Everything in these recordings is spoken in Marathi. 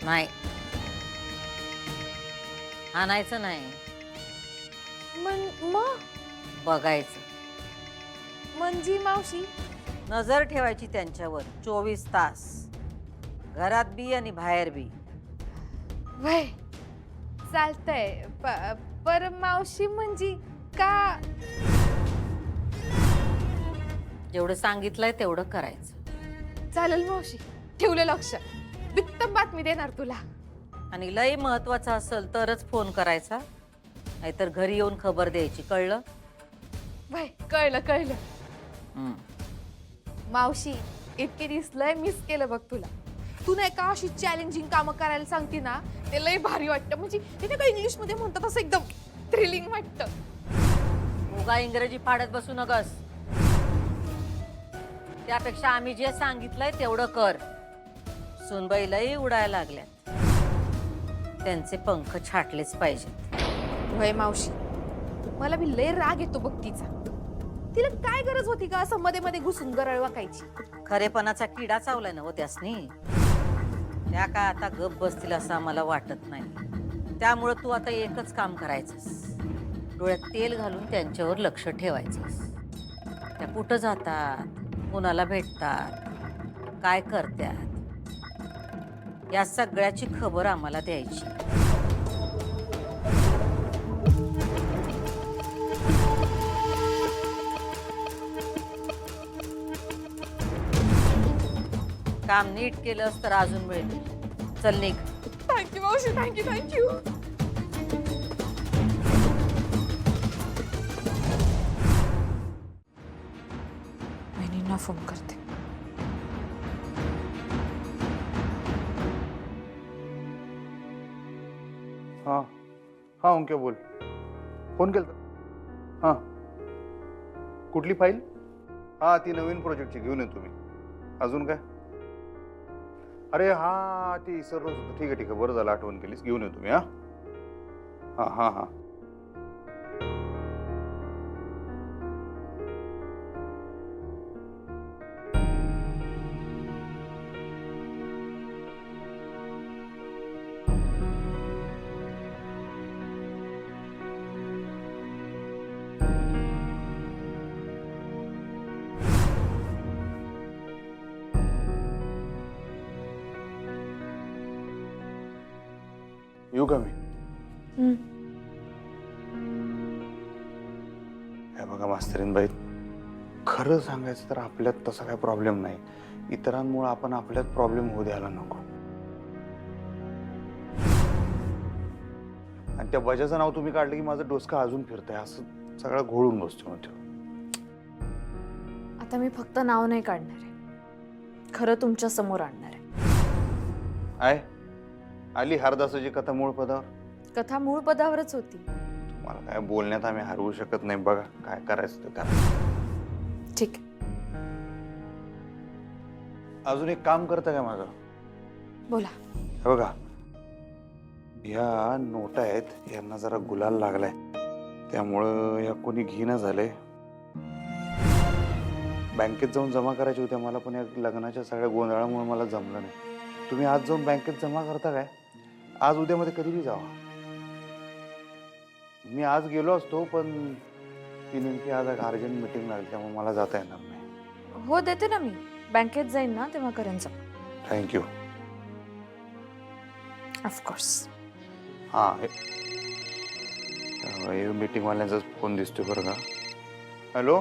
नाही, आणायचं नाही, मग बघायचं. म्हणजे मावशी नजर ठेवायची त्यांच्यावर 24 तास, घरात बी आणि बाहेर बी. वय चालतंय पर मावशी म्हणजे का? जेवढं सांगितलंय तेवढं करायचं. चालेल मावशी, ठेवलं लक्ष. बित्तम बातमी देणार तुला. आणि लय महत्वाचं असेल तरच फोन करायचा, नाहीतर घरी येऊन खबर द्यायची. कळलं? वय कळलं कळलं. हं. मावशी इतके दिवस लय मिस केलं बघ तुला. तू नाही का अशी चॅलेंजिंग कामं करायला सांगते ना, ते लय भारी वाटतं. म्हणजे ते नाही का इंग्लिश मध्ये म्हणतात असं एकदम थ्रिलिंग वाटतं. उगा इंग्रजी फाडत बसू नकस. त्यापेक्षा आम्ही जे सांगितलंय तेवढं कर. सुनबाई लई उडायला लागल्यात, त्यांचे पंख छाटलेच पाहिजेत. वय मावशी, मला बी लय राग येतो बघ तिचा. तिला काय गरज होती का असं मध्ये मध्ये घुसून गरळ वाकायची? खरेपणाचा किडा चावलाय ना हो त्यासनी. त्या काय आता गप बसतील असं आम्हाला वाटत नाही. त्यामुळं तू आता एकच काम करायचंस, डोळ्यात तेल घालून त्यांच्यावर लक्ष ठेवायचंस. त्या कुठं जातात, कुणाला भेटतात, काय करतात, या सगळ्याची खबर आम्हाला द्यायची. काम नीट केलंस तर अजून मिळेल. चल निघ. थँक्यू मावशी, थँक्यू थँक्यू. बहिणींना फोन करते. हाँ हाँ ओंके बोल. फोन केलता. हां कुठली फाईल? हां ती नवीन प्रोजेक्टची घेऊन येतो मी. अजून काय? अरे हां ती विसरलोच होतो. ठीक आहे बरं झालं आठवण केलीस. घेऊन येतो मी. हां हां हां हां येऊ का मी? हे बघा मास्तरीनबाई, खरं सांगायचं तर आपल्यात तसा काही प्रॉब्लेम नाही. इतरांमुळे आपण आपल्यात प्रॉब्लेम होऊ द्यायला नको. आणि त्या वजाचं नाव तुम्ही काढलं की माझं डोसकं अजून फिरतंय. असं सगळं घोळून बसतो मग. आता मी फक्त नाव नाही काढणार आहे, खरं तुमच्या समोर आणणार आहे. आहे आली हरदासाची कथा मूळ पदावर. कथा मूळ पदावरच होती. तुम्हाला काय बोलण्यात आम्ही हरवू शकत नाही. बघा काय करायचं ते करा. ठीक आहे. अजून एक काम करतं काय माझं? बोला. हे बघा, ह्या नोटा आहेत, यांना जरा गुलाल लागलाय, त्यामुळं या कोणी घेणं झालंय. बँकेत जाऊन जमा करायच्या होत्या मला, पण या लग्नाच्या सगळ्या गोंधळामुळे मला जमलं नाही. तुम्ही आज जाऊन बँकेत जमा करता काय? आज उद्यामध्ये कधी बी जावा. मी आज गेलो असतो, पण ती नेमकी आज अर्जंट मीटिंग लागली, त्यामुळे मला जाता येणार नाही. हो देते ना मी. बँकेत जाईन ना तेव्हा करेन. थँक्यू. ऑफकोर्स. हां हे मीटिंगवाल्यांचाच फोन दिसतोय बरं का. हॅलो.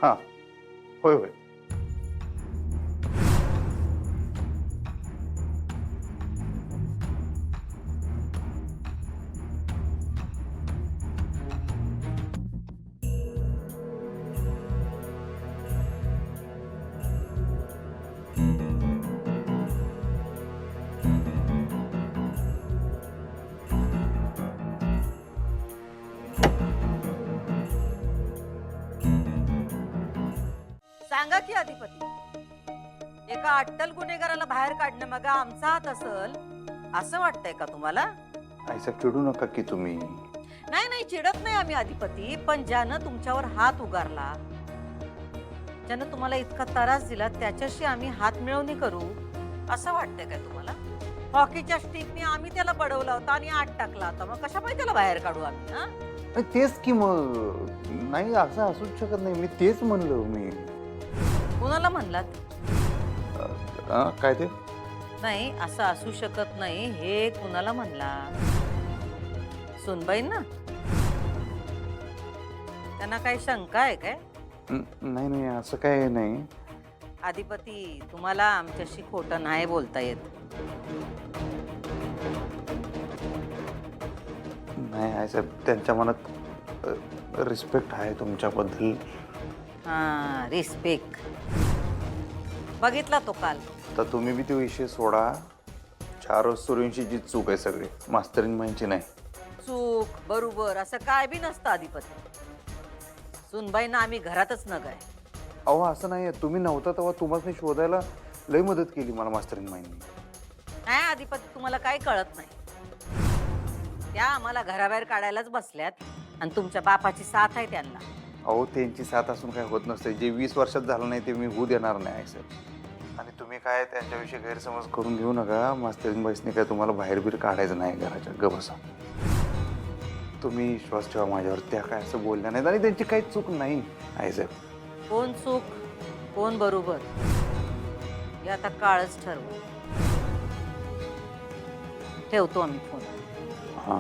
हां होय होय. सांगा की अधिपती, एका अट्टल गुन्हेगाराला बाहेर काढणं मग आमचा हात असल असं वाटतंय का तुम्हाला? ऐसा चिडू नका की तुम्ही. नाही नाही, चिडत नाही आम्ही अधिपती, पण ज्यानं तुमच्यावर हात उगारला ज्यानं तुम्हाला इतका त्रास दिला त्याच्याशी आम्ही हात मिळवणी करू असं वाटतंय काय तुम्हाला? हॉकीच्या स्टिकने आम्ही त्याला बडवला होता आणि आत टाकला होता, मग कशामुळे त्याला बाहेर काढू आम्ही? हा तेच की मग, नाही असं असूच शकत नाही. मी तेच म्हणलो. मी कुणाला म्हणलात? काय ते? नाही असं असू शकत नाही हे कुणाला म्हणला? सुनबाई ना? त्यांना काही शंका आहे काय? नाही नाही असं काय नाही. अधिपती, तुम्हाला आमच्याशी खोटं नाही बोलता येत. नाही आहे साहेब, त्यांच्या मनात रिस्पेक्ट आहे तुमच्याबद्दल. हा, रिस्पेक्ट. बघितला तो काल. तर तुम्ही बी तो विषय सोडा. 4 सूर्यांची जी चूक आहे सगळी मास्तरीन बाईंची नाही. चूक बरोबर असं काय बी नसतं अधिपती. सुनबाईंना आम्ही घरातच न गाय. अहो असं नाही, तुम्ही नव्हता तेव्हा तुम्हाला शोधायला लई मदत केली मला मास्तरीन बाईंनी. नाही अधिपती, तुम्हाला काही कळत नाही. त्या आम्हाला घराबाहेर काढायलाच बसल्यात आणि तुमच्या बापाची साथ आहे त्यांना. अहो त्यांची साथ असून काय होत नसते. जे 20 वर्षात झालं नाही ते मी होऊ देणार नाही साहेब. आणि तुम्ही काय त्यांच्याविषयी गैरसमज करून घेऊ नका. मास्तरीन बाईसनी काय तुम्हाला बाहेर बीर काढायचं नाही घराच्या. गबसा, तुम्ही विश्वास ठेवा माझ्यावर. त्या काय असं बोलल्या नाहीत आणि त्यांची काही चूक नाही आहे साहेब. कोण चूक कोण बरोबर हे आता काळच ठरवू. ठेवतो आम्ही फोन. हां.